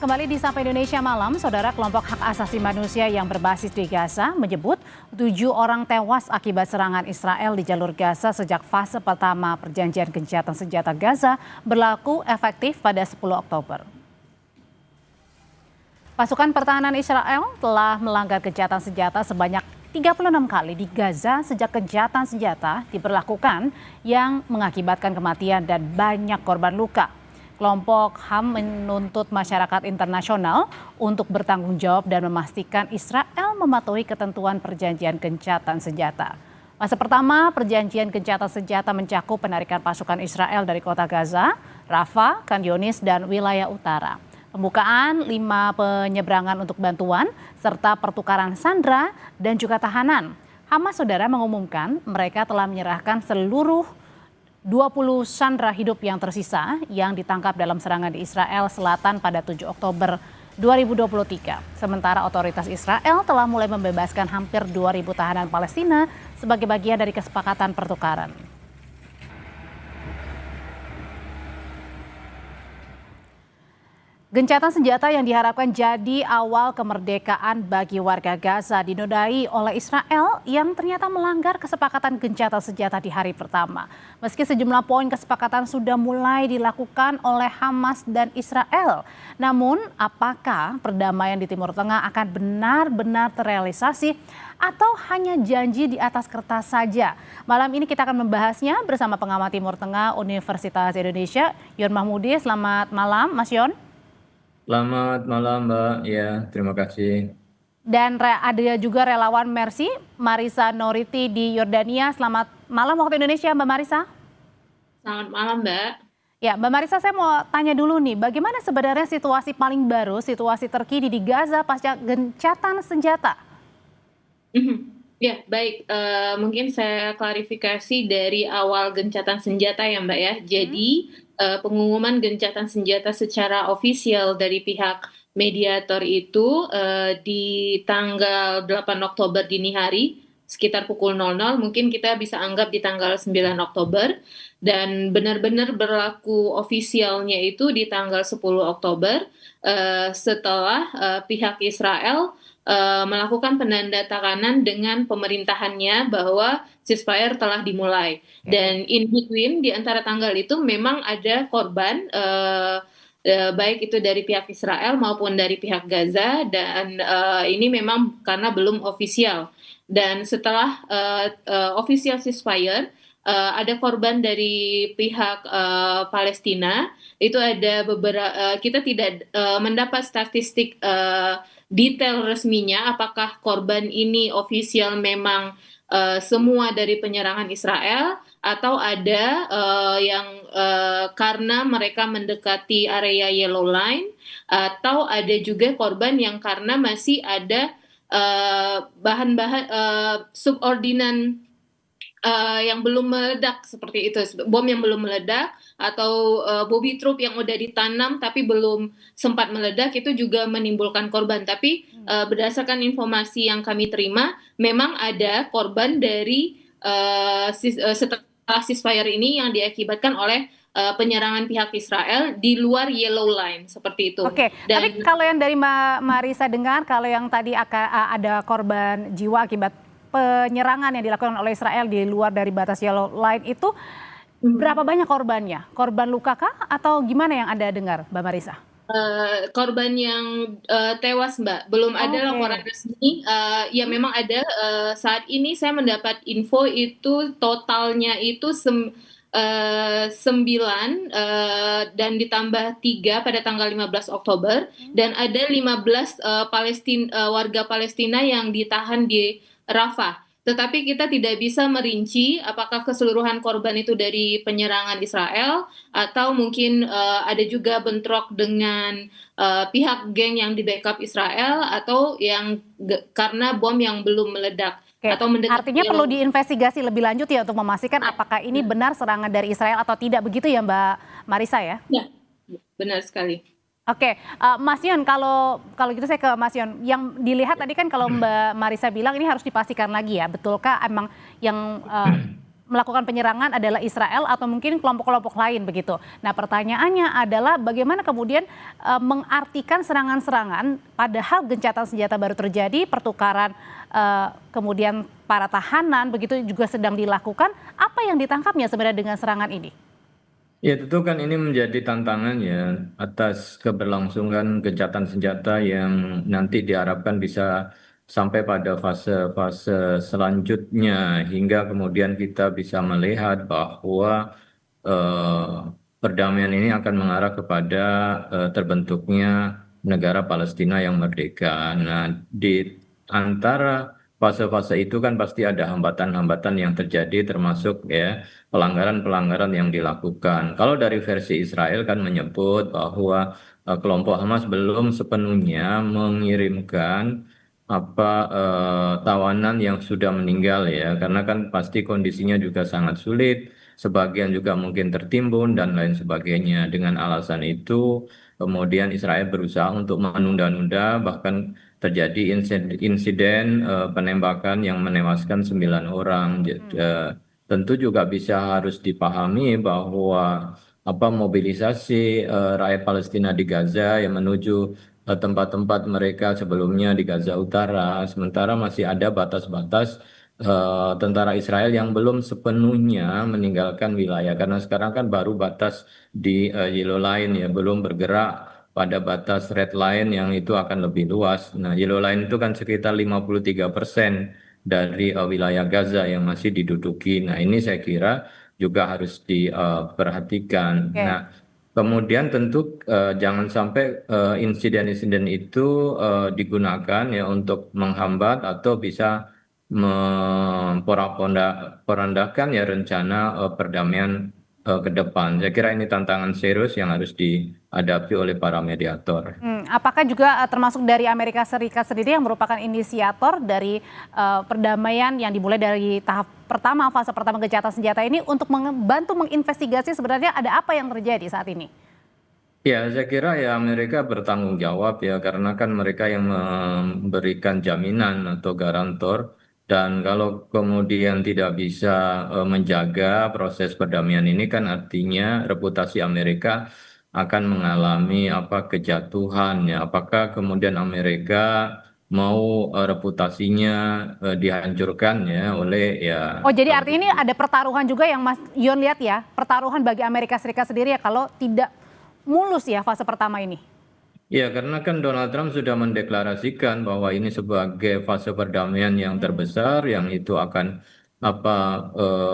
kembali di Sapa Indonesia Malam, Saudara. Kelompok hak asasi manusia yang berbasis di Gaza menyebut 7 orang tewas akibat serangan Israel di jalur Gaza sejak fase pertama perjanjian gencatan senjata Gaza berlaku efektif pada 10 Oktober. Pasukan pertahanan Israel telah melanggar gencatan senjata sebanyak 36 kali di Gaza sejak gencatan senjata diberlakukan yang mengakibatkan kematian dan banyak korban luka. Kelompok HAM menuntut masyarakat internasional untuk bertanggung jawab dan memastikan Israel mematuhi ketentuan perjanjian gencatan senjata. Fase pertama perjanjian gencatan senjata mencakup penarikan pasukan Israel dari kota Gaza, Rafah, Khan Younis, dan wilayah utara. Pembukaan 5 penyeberangan untuk bantuan, serta pertukaran sandera dan juga tahanan. Hamas, Saudara, mengumumkan mereka telah menyerahkan seluruh 20 sandera hidup yang tersisa yang ditangkap dalam serangan di Israel Selatan pada 7 Oktober 2023. Sementara otoritas Israel telah mulai membebaskan hampir 2.000 tahanan Palestina sebagai bagian dari kesepakatan pertukaran. Gencatan senjata yang diharapkan jadi awal kemerdekaan bagi warga Gaza dinodai oleh Israel yang ternyata melanggar kesepakatan gencatan senjata di hari pertama. Meski sejumlah poin kesepakatan sudah mulai dilakukan oleh Hamas dan Israel. Namun, apakah perdamaian di Timur Tengah akan benar-benar terrealisasi atau hanya janji di atas kertas saja? Malam ini kita akan membahasnya bersama pengamat Timur Tengah Universitas Indonesia, Yon Mahmudi. Selamat malam, Mas Yon. Selamat malam, Mbak. Ya, terima kasih. Dan ada juga relawan Mercy, Marisa Noriti di Yordania. Selamat malam waktu Indonesia, Mbak Marisa. Selamat malam, Mbak. Ya, Mbak Marisa, saya mau tanya dulu nih, bagaimana sebenarnya situasi paling baru, situasi terkini di Gaza pasca gencatan senjata? Ya, baik. Mungkin saya klarifikasi dari awal gencatan senjata ya, Mbak ya. Jadi pengumuman gencatan senjata secara ofisial dari pihak mediator itu di tanggal 8 Oktober dini hari sekitar pukul 00, mungkin kita bisa anggap di tanggal 9 Oktober, dan benar-benar berlaku ofisialnya itu di tanggal 10 Oktober setelah pihak Israel melakukan penandatanganan dengan pemerintahannya bahwa ceasefire telah dimulai. Dan in between di antara tanggal itu memang ada korban baik itu dari pihak Israel maupun dari pihak Gaza, dan ini memang karena belum ofisial. Dan setelah official ceasefire ada korban dari pihak Palestina. Itu ada beberapa, kita tidak mendapat statistik detail resminya apakah korban ini ofisial memang semua dari penyerangan Israel atau ada yang karena mereka mendekati area Yellow Line, atau ada juga korban yang karena masih ada bahan-bahan subordinan yang belum meledak, seperti itu, bom yang belum meledak atau bobby troop yang udah ditanam tapi belum sempat meledak, itu juga menimbulkan korban. Tapi berdasarkan informasi yang kami terima, memang ada korban dari setelah ceasefire ini yang diakibatkan oleh penyerangan pihak Israel di luar Yellow Line, seperti itu. Oke, tapi kalau yang dari Mbak Marisa dengar, kalau yang tadi ada korban jiwa akibat penyerangan yang dilakukan oleh Israel di luar dari batas Yellow Line itu, berapa banyak korbannya? Korban luka kah atau gimana yang Anda dengar, Mbak Marisa? Korban yang tewas, Mbak, belum ada laporan resmi. Ya memang ada, saat ini saya mendapat info itu totalnya itu 9 dan ditambah 3 pada tanggal 15 Oktober, dan ada 15 warga Palestina yang ditahan di Rafah. Tetapi kita tidak bisa merinci apakah keseluruhan korban itu dari penyerangan Israel atau mungkin ada juga bentrok dengan pihak geng yang di backup Israel, atau yang karena bom yang belum meledak. Atau artinya perlu diinvestigasi lebih lanjut ya untuk memastikan apakah ini benar serangan dari Israel atau tidak, begitu ya Mbak Marisa ya? Ya, benar sekali. Oke, Mas Yon, kalau gitu saya ke Mas Yon. Yang dilihat tadi kan kalau Mbak Marisa bilang ini harus dipastikan lagi ya, betulkah emang yang melakukan penyerangan adalah Israel atau mungkin kelompok-kelompok lain begitu. Nah, pertanyaannya adalah bagaimana kemudian mengartikan serangan-serangan padahal gencatan senjata baru terjadi, pertukaran kemudian para tahanan begitu juga sedang dilakukan. Apa yang ditangkapnya sebenarnya dengan serangan ini? Ya, tentu kan ini menjadi tantangan ya atas keberlangsungan gencatan senjata yang nanti diharapkan bisa sampai pada fase-fase selanjutnya hingga kemudian kita bisa melihat bahwa eh, perdamaian ini akan mengarah kepada terbentuknya negara Palestina yang merdeka. Nah, di antara fase-fase itu kan pasti ada hambatan-hambatan yang terjadi termasuk ya pelanggaran-pelanggaran yang dilakukan. Kalau dari versi Israel kan menyebut bahwa kelompok Hamas belum sepenuhnya mengirimkan tawanan yang sudah meninggal ya, karena kan pasti kondisinya juga sangat sulit, sebagian juga mungkin tertimbun dan lain sebagainya. Dengan alasan itu, kemudian Israel berusaha untuk menunda-nunda, bahkan terjadi insiden penembakan yang menewaskan 9 orang. Tentu juga bisa harus dipahami bahwa mobilisasi rakyat Palestina di Gaza yang menuju tempat-tempat mereka sebelumnya di Gaza Utara, sementara masih ada batas-batas tentara Israel yang belum sepenuhnya meninggalkan wilayah karena sekarang kan baru batas di Yellow Line ya, belum bergerak pada batas red line yang itu akan lebih luas. Nah, Yellow Line itu kan sekitar 53% dari wilayah Gaza yang masih diduduki. Nah, ini saya kira juga harus diperhatikan. Oke. Nah, kemudian tentu jangan sampai insiden-insiden itu digunakan ya untuk menghambat atau bisa memporak-porandakan ya rencana perdamaian ke depan. Saya kira ini tantangan serius yang harus dihadapi oleh para mediator. Apakah juga termasuk dari Amerika Serikat sendiri yang merupakan inisiator dari perdamaian yang dimulai dari tahap pertama, fase pertama gencatan senjata ini untuk membantu menginvestigasi sebenarnya ada apa yang terjadi saat ini? Ya, saya kira ya Amerika bertanggung jawab ya karena kan mereka yang memberikan jaminan atau garantor dan kalau kemudian tidak bisa menjaga proses perdamaian ini kan artinya reputasi Amerika akan mengalami kejatuhan ya. Apakah kemudian Amerika mau reputasinya dihancurkan ya oleh ya Oh, jadi artinya ini ada pertaruhan juga yang Mas Yon lihat ya, pertaruhan bagi Amerika Serikat sendiri ya kalau tidak mulus ya fase pertama ini. Ya, karena kan Donald Trump sudah mendeklarasikan bahwa ini sebagai fase perdamaian yang terbesar, yang itu akan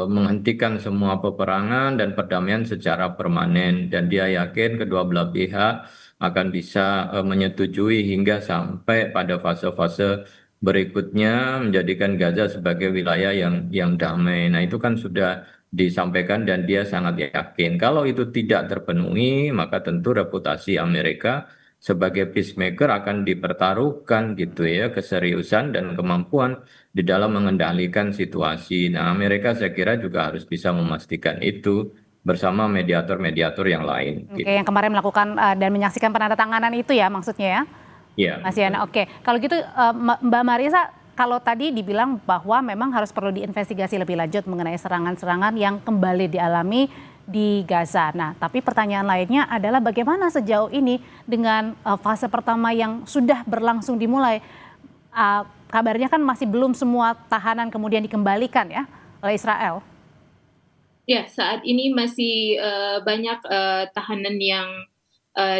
menghentikan semua peperangan dan perdamaian secara permanen. Dan dia yakin kedua belah pihak akan bisa menyetujui hingga sampai pada fase-fase berikutnya menjadikan Gaza sebagai wilayah yang damai. Nah, itu kan sudah disampaikan dan dia sangat yakin. Kalau itu tidak terpenuhi, maka tentu reputasi Amerika sebagai peacemaker akan dipertaruhkan gitu ya keseriusan dan kemampuan di dalam mengendalikan situasi. Nah, Amerika saya kira juga harus bisa memastikan itu bersama mediator-mediator yang lain. Oke, Gitu. yang kemarin melakukan dan menyaksikan penandatanganan itu ya maksudnya ya, Ya, Mas Yana. Oke, kalau gitu Mbak Marisa, kalau tadi dibilang bahwa memang harus perlu diinvestigasi lebih lanjut mengenai serangan-serangan yang kembali dialami di Gaza. Nah, tapi pertanyaan lainnya adalah bagaimana sejauh ini dengan fase pertama yang sudah berlangsung dimulai. Kabarnya kan masih belum semua tahanan kemudian dikembalikan ya oleh Israel. Ya, saat ini masih banyak tahanan yang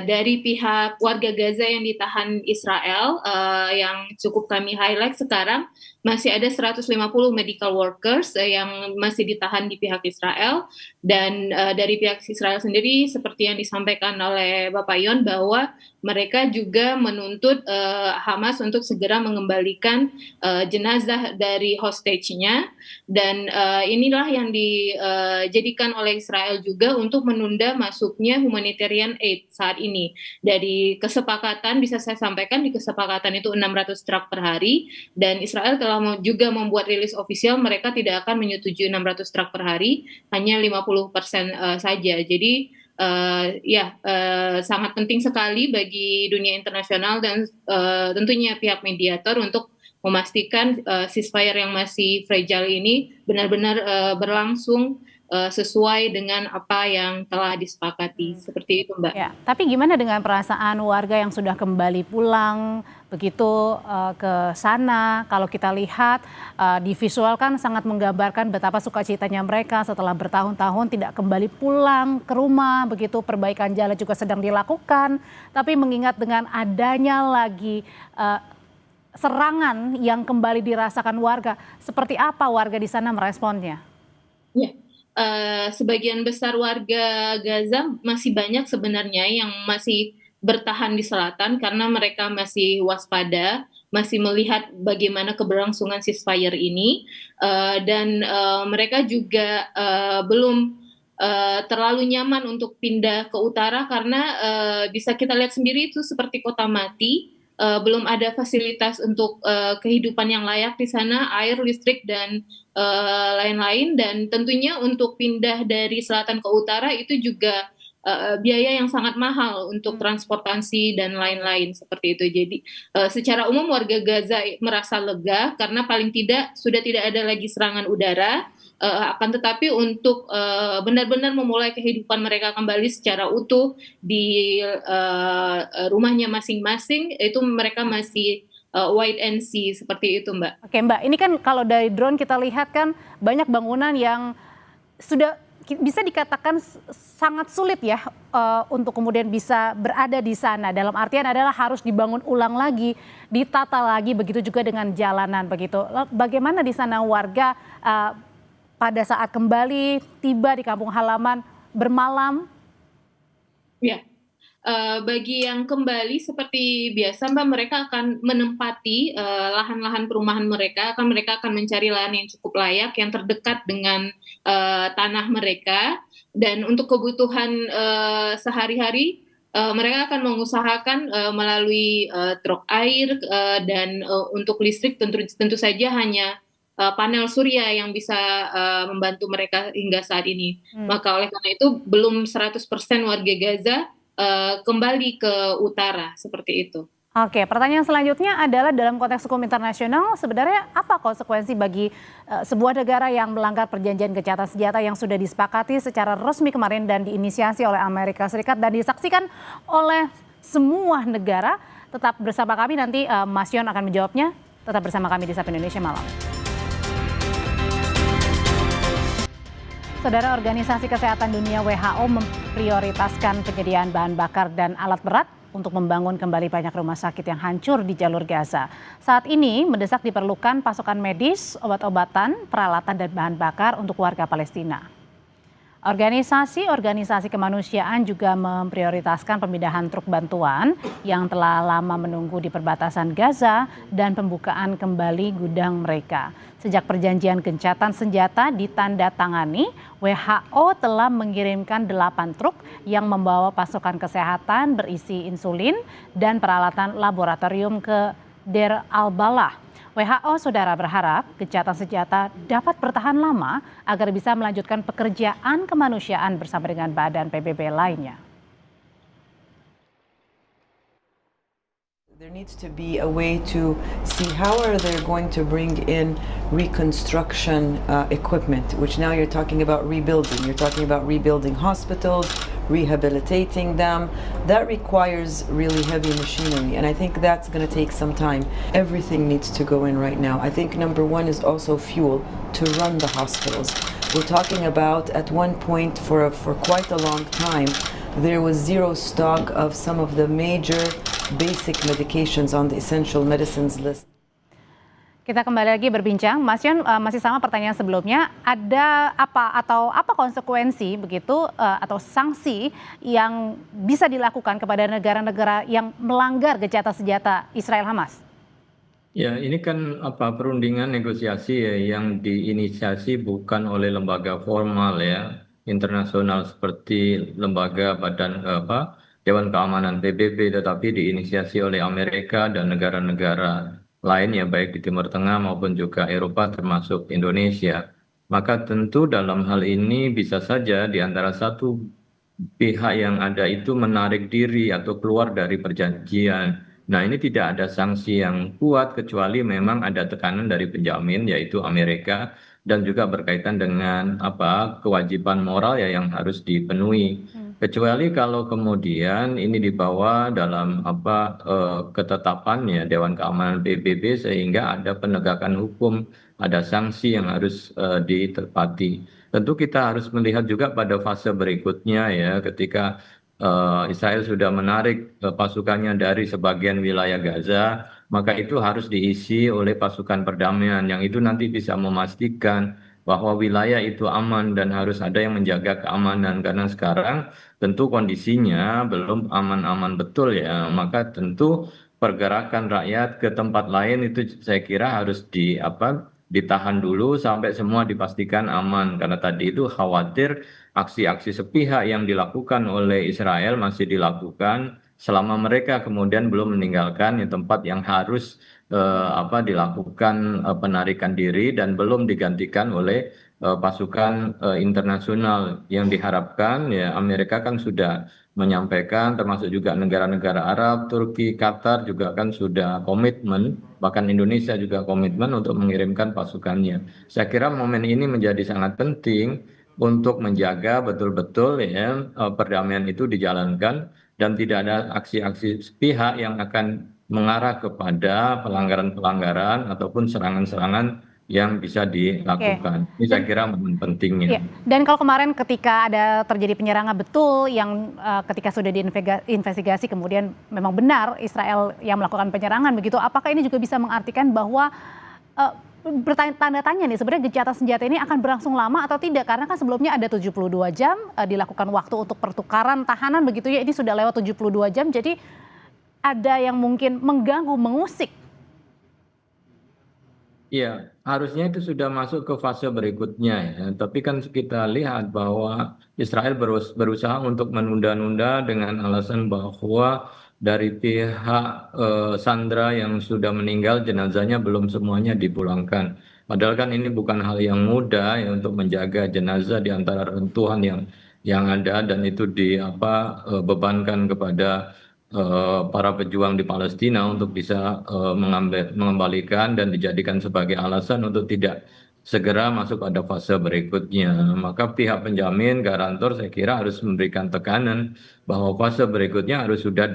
dari pihak warga Gaza yang ditahan Israel, yang cukup kami highlight sekarang, masih ada 150 medical workers yang masih ditahan di pihak Israel. Dan dari pihak Israel sendiri, seperti yang disampaikan oleh Bapak Yon, bahwa mereka juga menuntut Hamas untuk segera mengembalikan jenazah dari hostage-nya. Dan inilah yang dijadikan oleh Israel juga untuk menunda masuknya humanitarian aid saat ini. Dari kesepakatan, bisa saya sampaikan di kesepakatan itu 600 truk per hari, dan Israel telah juga membuat rilis ofisial mereka tidak akan menyetujui 600 truk per hari, hanya 50% saja. Jadi sangat penting sekali bagi dunia internasional dan tentunya pihak mediator untuk memastikan ceasefire yang masih fragile ini benar-benar berlangsung sesuai dengan apa yang telah disepakati. Seperti itu, Mbak. Ya, tapi gimana dengan perasaan warga yang sudah kembali pulang begitu ke sana? Kalau kita lihat di visual kan sangat menggambarkan betapa sukacitanya mereka setelah bertahun-tahun tidak kembali pulang ke rumah, begitu perbaikan jalan juga sedang dilakukan. Tapi mengingat dengan adanya lagi serangan yang kembali dirasakan warga, seperti apa warga di sana meresponnya? Ya, sebagian besar warga Gaza masih banyak sebenarnya yang masih bertahan di selatan karena mereka masih waspada, masih melihat bagaimana keberlangsungan ceasefire ini, dan mereka juga belum terlalu nyaman untuk pindah ke utara karena bisa kita lihat sendiri itu seperti kota mati. Belum ada fasilitas untuk kehidupan yang layak di sana, air, listrik, dan lain-lain. Dan tentunya untuk pindah dari selatan ke utara itu juga biaya yang sangat mahal untuk transportasi dan lain-lain seperti itu. Jadi secara umum warga Gaza merasa lega karena paling tidak sudah tidak ada lagi serangan udara. Akan tetapi untuk benar-benar memulai kehidupan mereka kembali secara utuh di rumahnya masing-masing, itu mereka masih wait and see seperti itu, Mbak. Oke Mbak, ini kan kalau dari drone kita lihat kan banyak bangunan yang sudah bisa dikatakan sangat sulit ya untuk kemudian bisa berada di sana. Dalam artian adalah harus dibangun ulang lagi, ditata lagi, begitu juga dengan jalanan begitu. Bagaimana di sana warga pada saat kembali tiba di kampung halaman bermalam? Ya, bagi yang kembali seperti biasa, Mbak, mereka akan menempati lahan-lahan perumahan mereka, mereka akan mencari lahan yang cukup layak, yang terdekat dengan tanah mereka, dan untuk kebutuhan sehari-hari, mereka akan mengusahakan melalui truk air, dan untuk listrik tentu saja hanya panel surya yang bisa membantu mereka hingga saat ini. Maka oleh karena itu belum 100% warga Gaza kembali ke utara seperti itu. Oke, pertanyaan selanjutnya adalah dalam konteks hukum internasional sebenarnya apa konsekuensi bagi sebuah negara yang melanggar perjanjian gencatan senjata yang sudah disepakati secara resmi kemarin dan diinisiasi oleh Amerika Serikat dan disaksikan oleh semua negara? Tetap bersama kami nanti Mas Yon akan menjawabnya. Tetap bersama kami di Sapa Indonesia Malam. Saudara, Organisasi Kesehatan Dunia WHO memprioritaskan penyediaan bahan bakar dan alat berat untuk membangun kembali banyak rumah sakit yang hancur di jalur Gaza. Saat ini mendesak diperlukan pasokan medis, obat-obatan, peralatan dan bahan bakar untuk warga Palestina. Organisasi kemanusiaan juga memprioritaskan pemindahan truk bantuan yang telah lama menunggu di perbatasan Gaza dan pembukaan kembali gudang mereka. Sejak perjanjian gencatan senjata ditandatangani, WHO telah mengirimkan 8 truk yang membawa pasokan kesehatan berisi insulin dan peralatan laboratorium ke Deir al-Balah. WHO, saudara, berharap gencatan senjata dapat bertahan lama agar bisa melanjutkan pekerjaan kemanusiaan bersama dengan badan PBB lainnya. There needs to be a way to see how are they going to bring in reconstruction equipment, which now you're talking about rebuilding. You're talking about rebuilding hospitals, rehabilitating them. That requires really heavy machinery, and I think that's going to take some time. Everything needs to go in right now. I think number one is also fuel to run the hospitals. We're talking about at one point for quite a long time, there was zero stock of some of the major basic medications on the essential medicines list. Kita kembali lagi berbincang, Mas Yon, masih sama pertanyaan sebelumnya. Ada apa konsekuensi begitu atau sanksi yang bisa dilakukan kepada negara-negara yang melanggar gencatan senjata Israel Hamas? Ya, ini kan perundingan negosiasi ya, yang diinisiasi bukan oleh lembaga formal ya, internasional seperti lembaga Dewan Keamanan PBB, tetapi diinisiasi oleh Amerika dan negara-negara lain ya, baik di Timur Tengah maupun juga Eropa termasuk Indonesia. Maka tentu dalam hal ini bisa saja di antara satu pihak yang ada itu menarik diri atau keluar dari perjanjian Nah, ini tidak ada sanksi yang kuat kecuali memang ada tekanan dari penjamin yaitu Amerika dan juga berkaitan dengan apa kewajiban moral ya yang harus dipenuhi. Kecuali kalau kemudian ini dibawa dalam apa ketetapan ya Dewan Keamanan PBB sehingga ada penegakan hukum, ada sanksi yang harus ditepati. Tentu kita harus melihat juga pada fase berikutnya ya ketika Israel sudah menarik pasukannya dari sebagian wilayah Gaza, maka itu harus diisi oleh pasukan perdamaian yang itu nanti bisa memastikan bahwa wilayah itu aman dan harus ada yang menjaga keamanan karena sekarang tentu kondisinya belum aman-aman betul ya, maka tentu pergerakan rakyat ke tempat lain itu saya kira harus ditahan dulu sampai semua dipastikan aman karena tadi itu khawatir aksi-aksi sepihak yang dilakukan oleh Israel masih dilakukan selama mereka kemudian belum meninggalkan tempat yang harus dilakukan penarikan diri dan belum digantikan oleh pasukan internasional yang diharapkan ya Amerika kan sudah menyampaikan termasuk juga negara-negara Arab, Turki, Qatar juga kan sudah komitmen bahkan Indonesia juga komitmen untuk mengirimkan pasukannya. Saya kira momen ini menjadi sangat penting untuk menjaga betul-betul ya perdamaian itu dijalankan dan tidak ada aksi-aksi sepihak yang akan mengarah kepada pelanggaran-pelanggaran ataupun serangan-serangan yang bisa Oke. dilakukan. Ini saya kira momen pentingnya. Iya, dan kalau kemarin ketika ada terjadi penyerangan betul yang ketika sudah diinvestigasi kemudian memang benar Israel yang melakukan penyerangan begitu, apakah ini juga bisa mengartikan bahwa bertanda tanya nih sebenarnya gencatan senjata ini akan berlangsung lama atau tidak? Karena kan sebelumnya ada 72 jam dilakukan waktu untuk pertukaran tahanan begitu ya, ini sudah lewat 72 jam jadi ada yang mungkin mengganggu, mengusik. Iya, harusnya itu sudah masuk ke fase berikutnya ya. Tapi kan kita lihat bahwa Israel berusaha untuk menunda-nunda dengan alasan bahwa dari pihak Sandra yang sudah meninggal jenazahnya belum semuanya dipulangkan. Padahal kan ini bukan hal yang mudah ya untuk menjaga jenazah di antara reruntuhan yang ada dan itu bebankan kepada para pejuang di Palestina untuk bisa mengembalikan dan dijadikan sebagai alasan untuk tidak segera masuk pada fase berikutnya. Maka pihak penjamin, garantor saya kira harus memberikan tekanan bahwa fase berikutnya harus sudah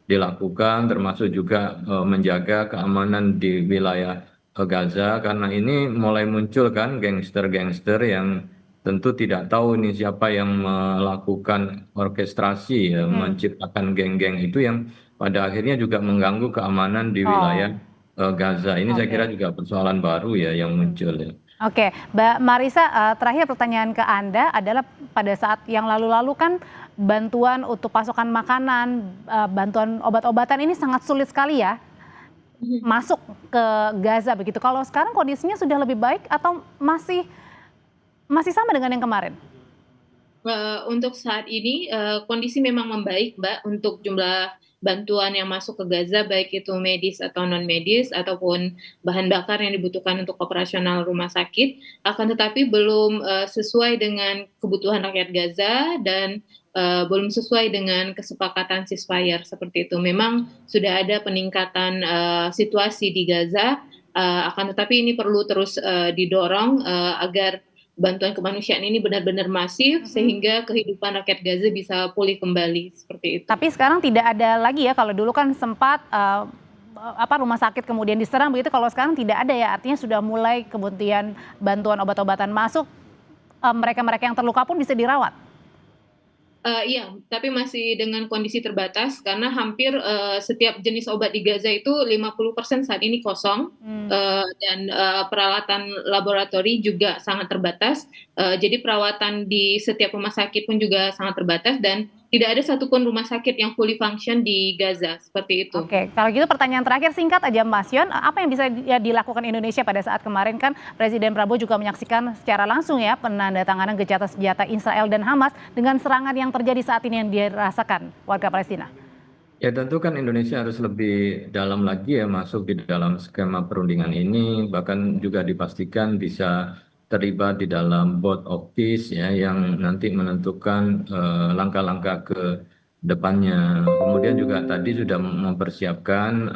dilakukan termasuk juga menjaga keamanan di wilayah Gaza karena ini mulai muncul kan gangster-gangster yang tentu tidak tahu ini siapa yang melakukan orkestrasi ya, menciptakan geng-geng itu yang pada akhirnya juga mengganggu keamanan di wilayah Oh, Gaza. Ini saya kira oke. juga persoalan baru ya yang muncul ya. Oke, Mbak Marisa, terakhir pertanyaan ke Anda adalah pada saat yang lalu-lalu kan bantuan untuk pasokan makanan, bantuan obat-obatan ini sangat sulit sekali ya masuk ke Gaza begitu. Kalau sekarang kondisinya sudah lebih baik atau masih sama dengan yang kemarin? Untuk saat ini kondisi memang membaik, Mbak, untuk jumlah bantuan yang masuk ke Gaza, baik itu medis atau non medis ataupun bahan bakar yang dibutuhkan untuk operasional rumah sakit. Akan tetapi belum sesuai dengan kebutuhan rakyat Gaza dan belum sesuai dengan kesepakatan ceasefire seperti itu. Memang sudah ada peningkatan situasi di Gaza, akan tetapi ini perlu terus didorong agar bantuan kemanusiaan ini benar-benar masif sehingga kehidupan rakyat Gaza bisa pulih kembali seperti itu. Tapi sekarang tidak ada lagi ya, kalau dulu kan sempat rumah sakit kemudian diserang begitu, kalau sekarang tidak ada ya, artinya sudah mulai kemudian bantuan obat-obatan masuk, mereka-mereka yang terluka pun bisa dirawat. Iya, tapi masih dengan kondisi terbatas karena hampir setiap jenis obat di Gaza itu 50% saat ini kosong dan peralatan laboratori juga sangat terbatas. Jadi perawatan di setiap rumah sakit pun juga sangat terbatas dan tidak ada satupun rumah sakit yang fully function di Gaza seperti itu. Oke, kalau gitu pertanyaan terakhir singkat aja Mas Yon, apa yang bisa dilakukan Indonesia pada saat kemarin kan Presiden Prabowo juga menyaksikan secara langsung ya penandatanganan gencatan senjata Israel dan Hamas dengan serangan yang terjadi saat ini yang dirasakan warga Palestina? Ya tentu kan Indonesia harus lebih dalam lagi ya masuk di dalam skema perundingan ini, bahkan juga dipastikan bisa terlibat di dalam board of peace ya yang nanti menentukan langkah-langkah ke depannya. Kemudian juga tadi sudah mempersiapkan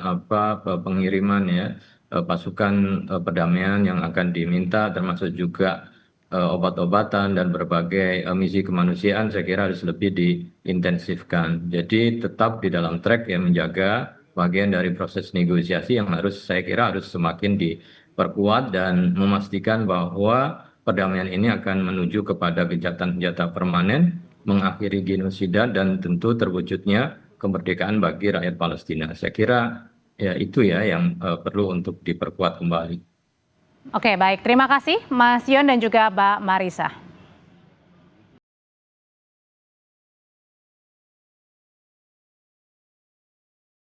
pengiriman ya pasukan perdamaian yang akan diminta, termasuk juga obat-obatan dan berbagai misi kemanusiaan, saya kira harus lebih diintensifkan. Jadi tetap di dalam track ya, menjaga bagian dari proses negosiasi yang saya kira harus semakin diperkuat dan memastikan bahwa perdamaian ini akan menuju kepada gencatan senjata permanen, mengakhiri genosida, dan tentu terwujudnya kemerdekaan bagi rakyat Palestina. Saya kira ya itu ya yang perlu untuk diperkuat kembali. Oke, baik. Terima kasih Mas Yon dan juga Mbak Marisa.